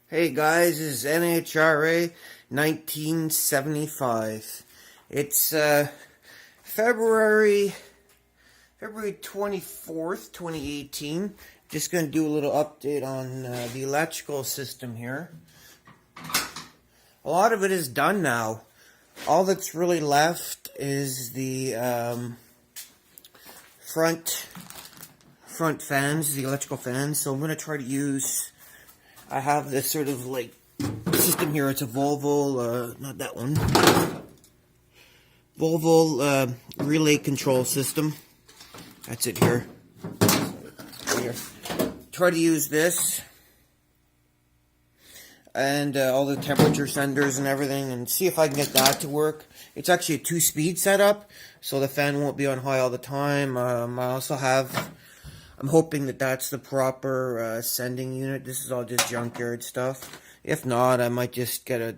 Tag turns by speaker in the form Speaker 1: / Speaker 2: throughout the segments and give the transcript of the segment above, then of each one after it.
Speaker 1: Hey guys, this is NHRA 1975. It's February 24th, 2018. Just going to do a little update on the electrical system here. A lot of it is done now. All that's really left is the front fans, the electrical fans. So I'm going to try to use... I have this sort of like system here. It's a Volvo, not that one. Volvo relay control system. That's it here. Try to use this and all the temperature senders and everything, and see if I can get that to work. It's actually a 2-speed setup, so the fan won't be on high all the time. I also have. I'm hoping that that's the proper sending unit. This is all just junkyard stuff. If not, I might just get a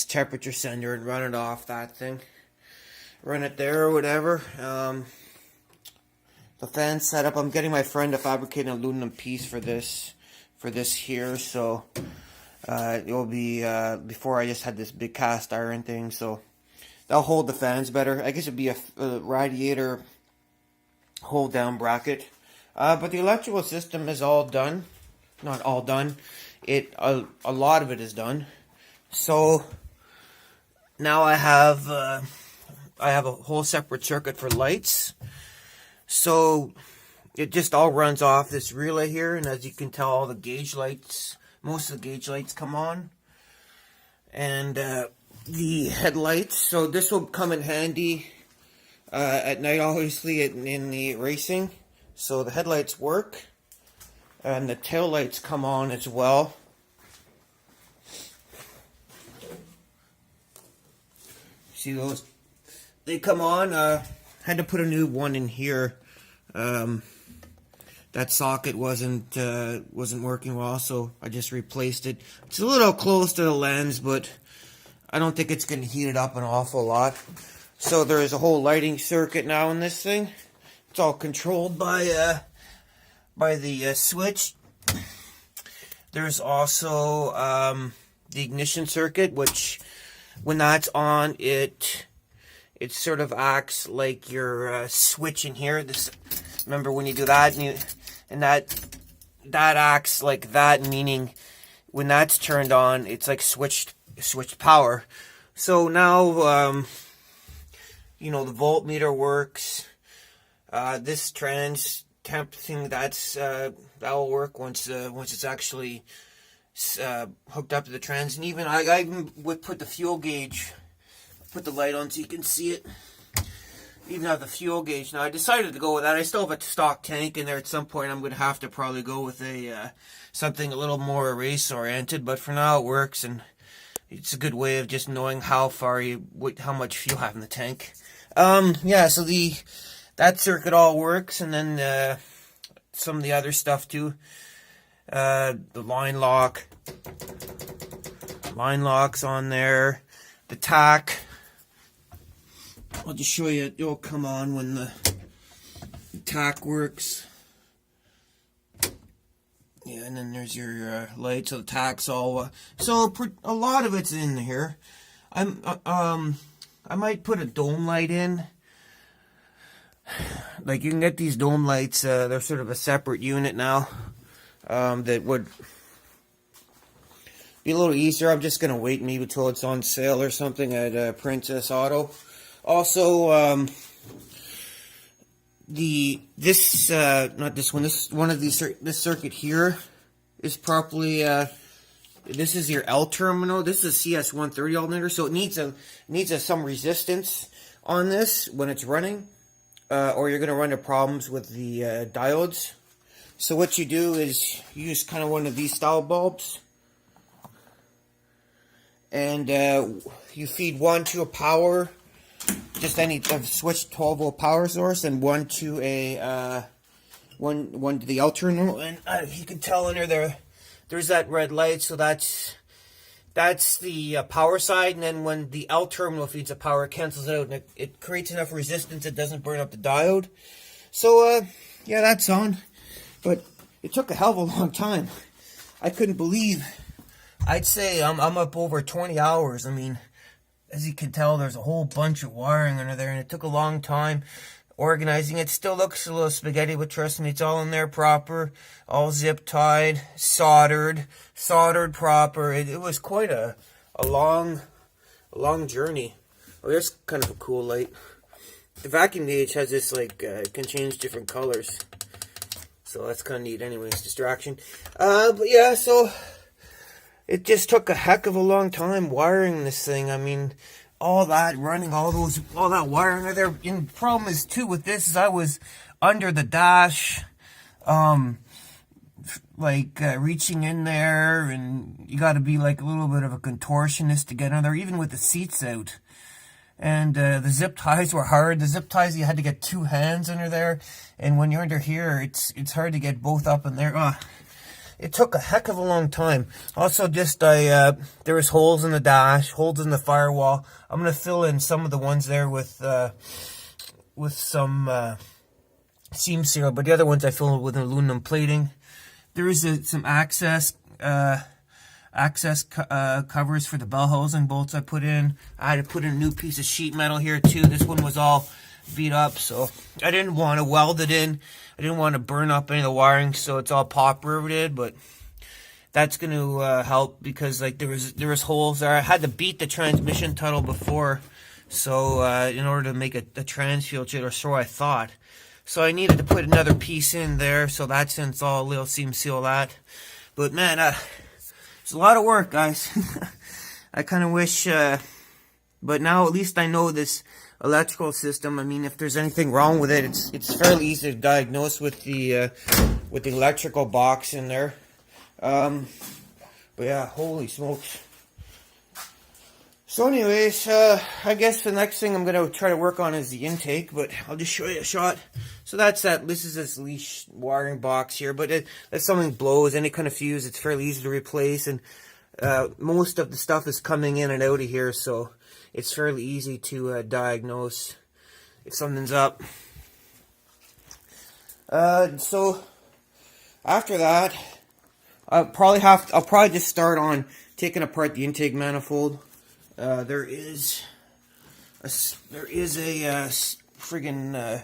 Speaker 1: temperature sender and run it off that thing. Run it there or whatever. The fan setup, I'm getting my friend to fabricate an aluminum piece for this here. So it will be, before I just had this big cast iron thing. So that'll hold the fans better. I guess it'd be a radiator hold down bracket. But the electrical system is all done. Not all done. A lot of it is done. So now I have a whole separate circuit for lights. So it just all runs off this relay here, and as you can tell, all the gauge lights, most of the gauge lights come on, and the headlights. So this will come in handy at night, obviously, in the racing. So the headlights work, and the tail lights come on as well. See those? They come on. Had to put a new one in here. That socket wasn't working well, so I just replaced it. It's a little close to the lens, but I don't think it's going to heat it up an awful lot. So there is a whole lighting circuit now in this thing. It's all controlled by the switch. There's also the ignition circuit, which when that's on, it sort of acts like your switch in here. Remember when you do that, and that acts like that, meaning when that's turned on, it's like switched power. So now the voltmeter works. This trans temp thing, that'll work once it's actually hooked up to the trans. And even I even would put the fuel gauge, put the light on so you can see it. Even have the fuel gauge. Now I decided to go with that. I still have a stock tank in there. At some point I'm going to have to probably go with something a little more race oriented, but for now it works, and it's a good way of just knowing how much fuel I have in the tank. Yeah, so that circuit all works, and then some of the other stuff too. The line lock's on there. The tack, I'll just show you. It'll come on when the tack works. Yeah, and then there's your light. So the tack's all. So a lot of it's in here. I might put a dome light in. Like, you can get these dome lights, they're sort of a separate unit now, that would be a little easier. I'm just going to wait maybe until it's on sale or something at Princess Auto. Also, this circuit here is properly, this is your L terminal. This is a CS130 alternator, so it needs some resistance on this when it's running. Or you're going to run into problems with the diodes. So what you do is you use kind of one of these style bulbs, and you feed one to a power, just any switch 12-volt power source, and one to one to the L terminal. And you can tell under there's that red light, so that's the power side, and then when the L terminal feeds the power, it cancels out, and it creates enough resistance it doesn't burn up the diode. So, yeah, that's on. But it took a hell of a long time. I couldn't believe I'd say I'm up over 20 hours. I mean, as you can tell, there's a whole bunch of wiring under there, and it took a long time organizing it. Still looks a little spaghetti, but trust me, it's all in there proper, all zip tied, soldered proper. It was quite a long journey. Oh, there's kind of a cool light. The vacuum gauge has this, like, it can change different colors. So that's kind of neat anyways, distraction. But yeah, so it just took a heck of a long time wiring this thing. I mean, all that running, all that wiring there. And the problem is too with this is I was under the dash, reaching in there, and you got to be like a little bit of a contortionist to get in there, even with the seats out. And the zip ties were hard. The zip ties, you had to get two hands under there, and when you're under here, it's hard to get both up in there. It took a heck of a long time. Also, just there was holes in the dash, holes in the firewall. I'm gonna fill in some of the ones there with some seam seal, but the other ones I filled with aluminum plating. There is some access covers for the bell housing bolts I put in. I had to put in a new piece of sheet metal here too. This one was all beat up, so I didn't want to weld it in. I didn't want to burn up any of the wiring, so it's all pop riveted, but that's going to help because like there was holes there. I had to beat the transmission tunnel before, so in order to make a transfiltrate, or so I thought. So I needed to put another piece in there, so that's in. It's all a little seam seal that. But man, it's a lot of work, guys. I kind of wish, but now at least I know this electrical system. I mean, if there's anything wrong with it, it's fairly easy to diagnose with the electrical box in there. But yeah, holy smokes. So anyways, I guess the next thing I'm going to try to work on is the intake, but I'll just show you a shot. So that's that. This is this leash wiring box here, but if something blows, any kind of fuse, it's fairly easy to replace, and most of the stuff is coming in and out of here, so it's fairly easy to diagnose if something's up. So after that, I'll probably just start on taking apart the intake manifold. There is a friggin'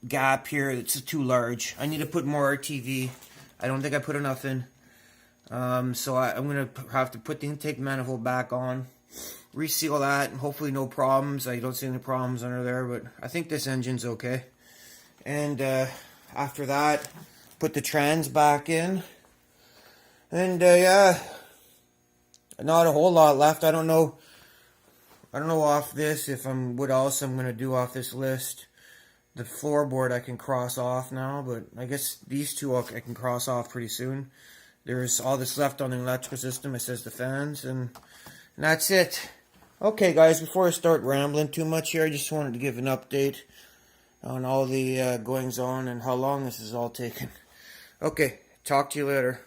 Speaker 1: gap here that's too large. I need to put more RTV. I don't think I put enough in. So I'm going to have to put the intake manifold back on, reseal that, and hopefully no problems. I don't see any problems under there, but I think this engine's okay. And after that, put the trans back in. And yeah, not a whole lot left. I don't know off this what else I'm going to do off this list. The floorboard I can cross off now, but I guess these two I can cross off pretty soon. There's all this left on the electrical system. It says the fans, and that's it. Okay, guys, before I start rambling too much here, I just wanted to give an update on all the goings on and how long this is all taking. Okay, talk to you later.